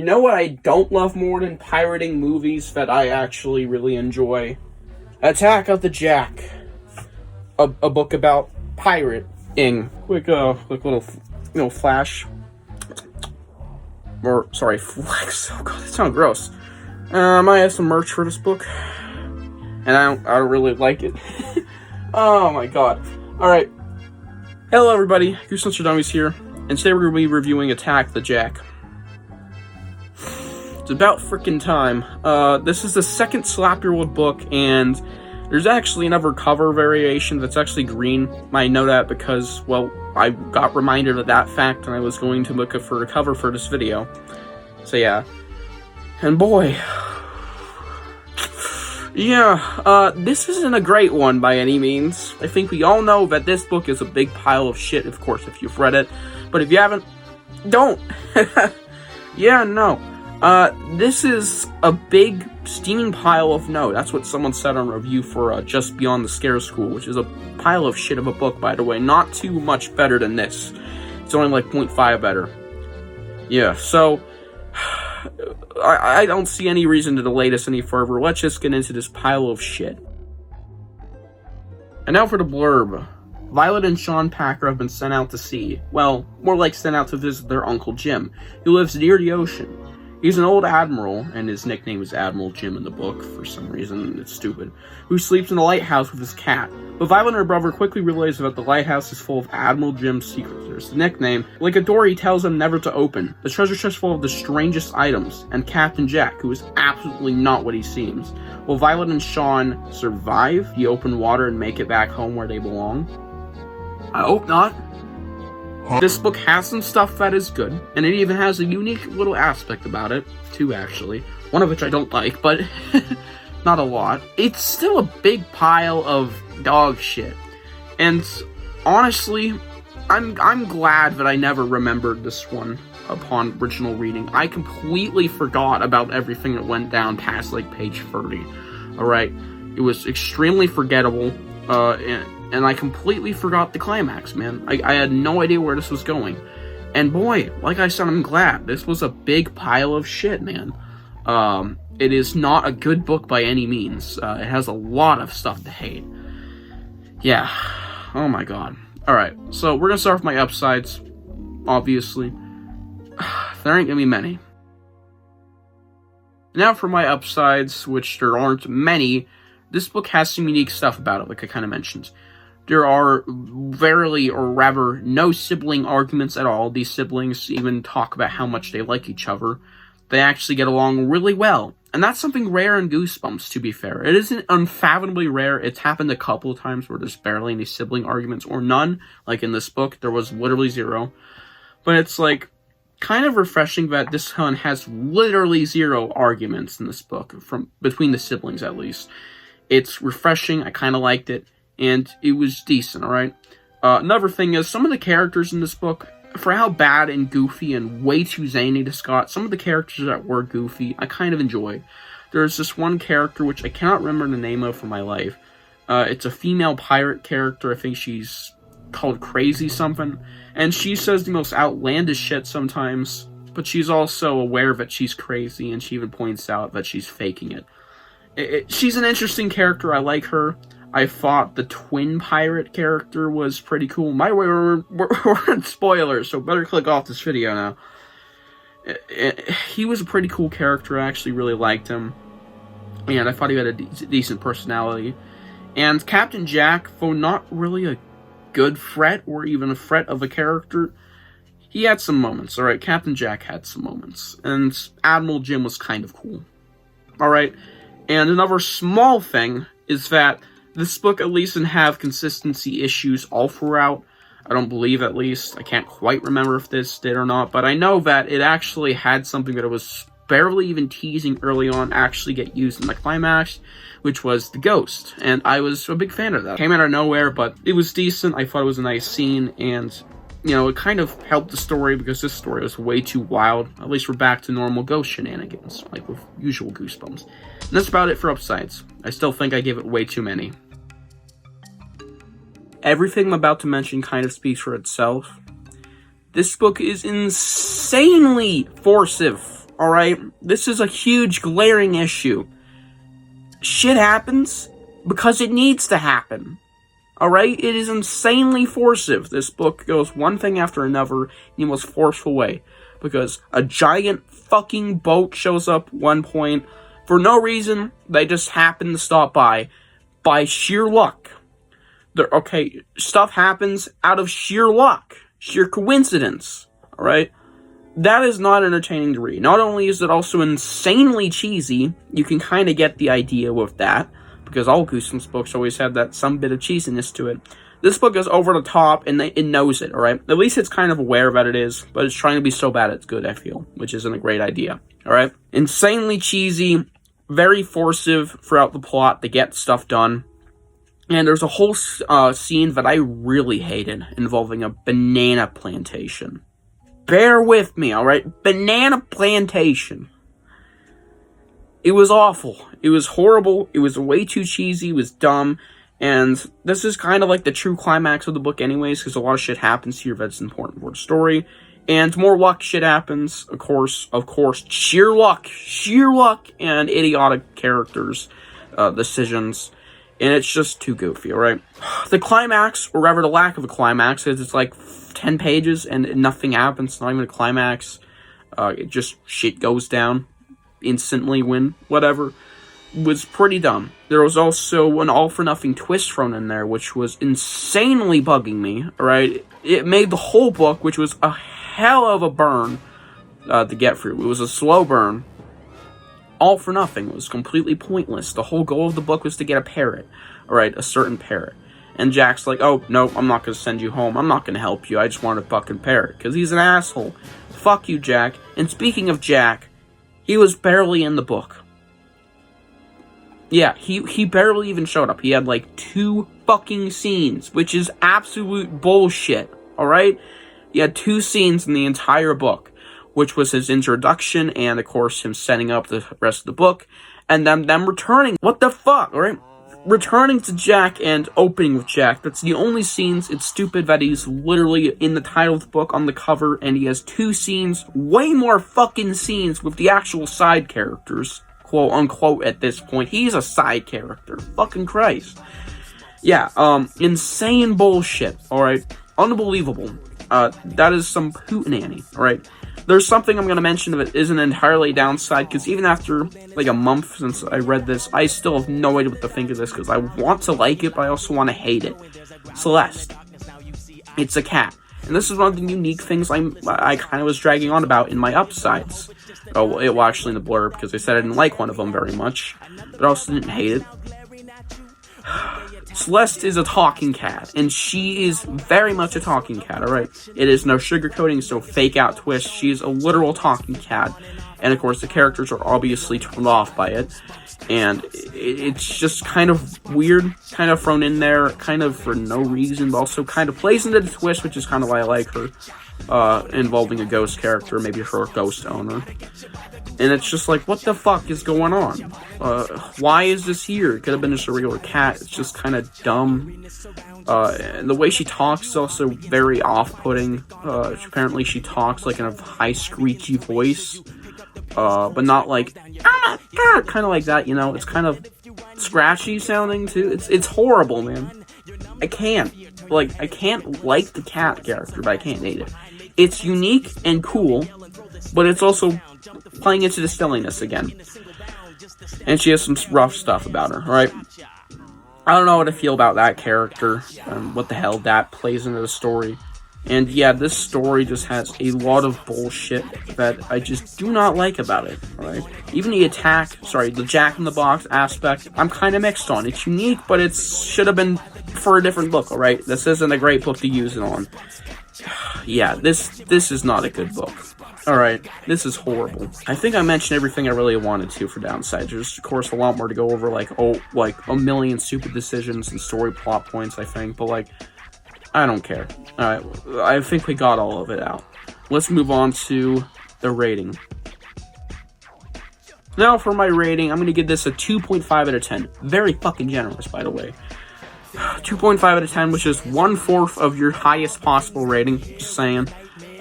You know what I don't love more than pirating movies that I actually really enjoy? Attack of the Jack. A book about pirating. Quick little flash. Or, sorry, flex. Oh god, that sounds gross. I might have some merch for this book. And I don't really like it. Oh my god. Alright. Hello everybody, Goosebumps for Dummies here. And today we're going to be reviewing Attack the Jack. It's about frickin' time. This is the second slap-year-old book, and there's actually another cover variation that's actually green. I know that because, well, I got reminded of that fact when I was going to look for a cover for this video. So yeah. And boy... yeah, this isn't a great one by any means. I think we all know that this book is a big pile of shit, of course, if you've read it. But if you haven't, don't! Yeah, no. This is a big, steaming pile of no. That's what someone said on review for Just Beyond the Scare School, which is a pile of shit of a book, by the way. Not too much better than this. It's only like 0.5 better. Yeah, so... I don't see any reason to delay this any further. Let's just get into this pile of shit. And now for the blurb. Violet and Sean Packer have been sent out to sea. Well, more like sent out to visit their Uncle Jim, who lives near the ocean. He's an old admiral, and his nickname is Admiral Jim in the book, for some reason, it's stupid, who sleeps in a lighthouse with his cat. But Violet and her brother quickly realize that the lighthouse is full of Admiral Jim's secrets. There's the nickname. Like a door he tells them never to open. The treasure chest full of the strangest items, and Captain Jack, who is absolutely not what he seems. Will Violet and Sean survive the open water and make it back home where they belong? I hope not. This book has some stuff that is good, and it even has a unique little aspect about it, too actually. One of which I don't like, but not a lot. It's still a big pile of dog shit. And honestly, I'm glad that I never remembered this one upon original reading. I completely forgot about everything that went down past like page 30. Alright, it was extremely forgettable, and I completely forgot the climax, man. I had no idea where this was going. And boy, like I said, I'm glad. This was a big pile of shit, man. It is not a good book by any means. It has a lot of stuff to hate. Yeah. Oh my god. Alright, so we're gonna start with my upsides, obviously. There ain't gonna be many. Now for my upsides, which there aren't many. This book has some unique stuff about it, like I kind of mentioned. There are rarely, or rather, no sibling arguments at all. These siblings even talk about how much they like each other. They actually get along really well. And that's something rare in Goosebumps, to be fair. It isn't unfathomably rare. It's happened a couple of times where there's barely any sibling arguments, or none. Like in this book, there was literally zero. But it's like, kind of refreshing that this one has literally zero arguments in this book, from between the siblings at least. It's refreshing, I kind of liked it. And it was decent, alright? Another thing is, some of the characters in this book, for how bad and goofy and way too zany this got, some of the characters that were goofy, I kind of enjoyed. There's this one character, which I cannot remember the name of for my life. It's a female pirate character, I think she's called Crazy something. And she says the most outlandish shit sometimes, but she's also aware that she's crazy, and she even points out that she's faking it. She's an interesting character, I like her. I thought the twin pirate character was pretty cool. We're in spoilers, so better click off this video now. He was a pretty cool character. I actually really liked him. And I thought he had a decent personality. And Captain Jack, though not really a good threat, or even a threat of a character, he had some moments, alright? Captain Jack had some moments. And Admiral Jim was kind of cool. Alright? And another small thing is that this book at least didn't have consistency issues all throughout. I don't believe, at least. I can't quite remember if this did or not, but I know that it actually had something that it was barely even teasing early on actually get used in the climax, which was the ghost. And I was a big fan of that. It came out of nowhere, but it was decent. I thought it was a nice scene, and, you know, it kind of helped the story because this story was way too wild. At least we're back to normal ghost shenanigans, like with usual Goosebumps. And that's about it for upsides. I still think I gave it way too many. Everything I'm about to mention kind of speaks for itself. This book is insanely forcive alright? This is a huge, glaring issue. Shit happens because it needs to happen. Alright? It is insanely forcive. This book goes one thing after another in the most forceful way. Because a giant fucking boat shows up one point. For no reason, they just happen to stop by sheer luck. Stuff happens out of sheer luck. Sheer coincidence. Alright? That is not entertaining to read. Not only is it also insanely cheesy, you can kind of get the idea with that, because all Goosebumps books always have that some bit of cheesiness to it. This book is over the top, and it knows it, alright? At least it's kind of aware that it is, but it's trying to be so bad it's good, I feel, which isn't a great idea, alright? Insanely cheesy, very forcive throughout the plot to get stuff done. And there's a whole scene that I really hated involving a banana plantation. Bear with me, alright? Banana plantation. It was awful. It was horrible. It was way too cheesy. It was dumb. And this is kind of like the true climax of the book anyways, because a lot of shit happens here that's important for the story. And more luck shit happens, of course, sheer luck, and idiotic characters, decisions. And it's just too goofy, alright? The climax, or rather the lack of a climax, is it's like 10 pages and nothing happens, not even a climax. It just, shit goes down instantly when, whatever, was pretty dumb. There was also an all-for-nothing twist thrown in there, which was insanely bugging me, alright? It made the whole book, which was a hell of a burn to get through. It was a slow burn. All for nothing. It was completely pointless. The whole goal of the book was to get a parrot. Alright, a certain parrot. And Jack's like, oh, no, I'm not going to send you home. I'm not going to help you. I just want a fucking parrot. Because he's an asshole. Fuck you, Jack. And speaking of Jack, he was barely in the book. Yeah, he barely even showed up. He had like 2 fucking scenes, which is absolute bullshit. Alright? He had 2 scenes in the entire book, which was his introduction and, of course, him setting up the rest of the book, and then them returning. What the fuck, alright? Returning to Jack and opening with Jack. That's the only scenes. It's stupid that he's literally in the title of the book on the cover, and he has 2 scenes, way more fucking scenes with the actual side characters, quote unquote, at this point. He's a side character. Fucking Christ. Yeah, insane bullshit, alright? Unbelievable. That is some hootenanny, alright? There's something I'm going to mention that isn't entirely a downside, because even after, like, a month since I read this, I still have no idea what to think of this, because I want to like it, but I also want to hate it. Celeste. It's a cat. And this is one of the unique things I kind of was dragging on about in my upsides. Oh, well, actually in the blurb, because I said I didn't like one of them very much, but I also didn't hate it. Celeste is a talking cat, and she is very much a talking cat, alright? It is no sugarcoating, so fake out twist. She's a literal talking cat, and of course the characters are obviously turned off by it, and it's just kind of weird, kind of thrown in there, kind of for no reason, but also kind of plays into the twist, which is kind of why I like her, involving a ghost character, maybe her ghost owner. And it's just like, what the fuck is going on? Why is this here? It could have been just a regular cat. It's just kind of dumb. And the way she talks is also very off-putting. Apparently she talks like in a high screechy voice. But not like, oh my god, kind of like that, you know? It's kind of scratchy sounding too. It's horrible, man. I can't like the cat character, but I can't hate it. It's unique and cool, but it's also playing into the silliness again. And she has some rough stuff about her, alright? I don't know what to feel about that character, what the hell that plays into the story. And yeah, this story just has a lot of bullshit that I just do not like about it, alright? Even the the Jack-in-the-Box aspect, I'm kind of mixed on. It's unique, but it should have been for a different book, alright? This isn't a great book to use it on. Yeah, this is not a good book. Alright, this is horrible. I think I mentioned everything I really wanted to for downsides. There's, of course, a lot more to go over, like a million stupid decisions and story plot points, I think, but, like, I don't care. Alright, I think we got all of it out. Let's move on to the rating. Now, for my rating, I'm going to give this a 2.5 out of 10. Very fucking generous, by the way. 2.5 out of 10, which is 1/4 of your highest possible rating, just saying.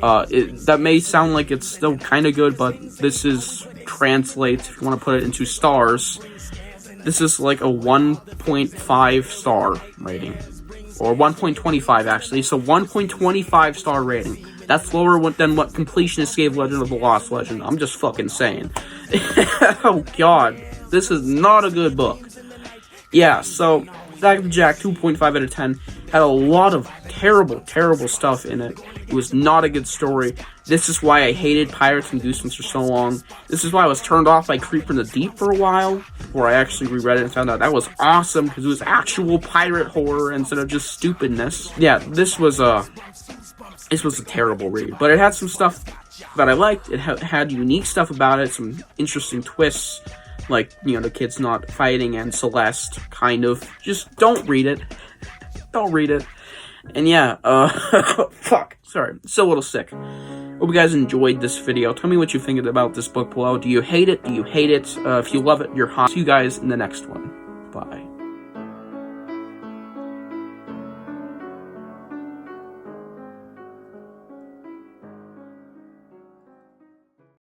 That may sound like it's still kind of good, but this translates, if you want to put it into stars, this is like a 1.5 star rating. Or 1.25, actually. So 1.25 star rating. That's lower than what Completionists gave Legend of the Lost Legend. I'm just fucking saying. Oh, God. This is not a good book. Yeah, so Back to Jack, 2.5 out of 10. Had a lot of terrible, terrible stuff in it. It was not a good story. This is why I hated Pirates and Goosebumps for so long. This is why I was turned off by Creeper in the Deep for a while, before I actually reread it and found out that was awesome, because it was actual pirate horror instead of just stupidness. Yeah, this was a terrible read, but it had some stuff that I liked. It had unique stuff about it, some interesting twists, like, you know, the kids not fighting and Celeste, kind of. Just don't read it. Don't read it. And yeah, fuck, sorry, still a little sick. Hope you guys enjoyed this video. Tell me what you think about this book below. Do you hate it? Do you hate it? If you love it, you're hot. See you guys in the next one. Bye.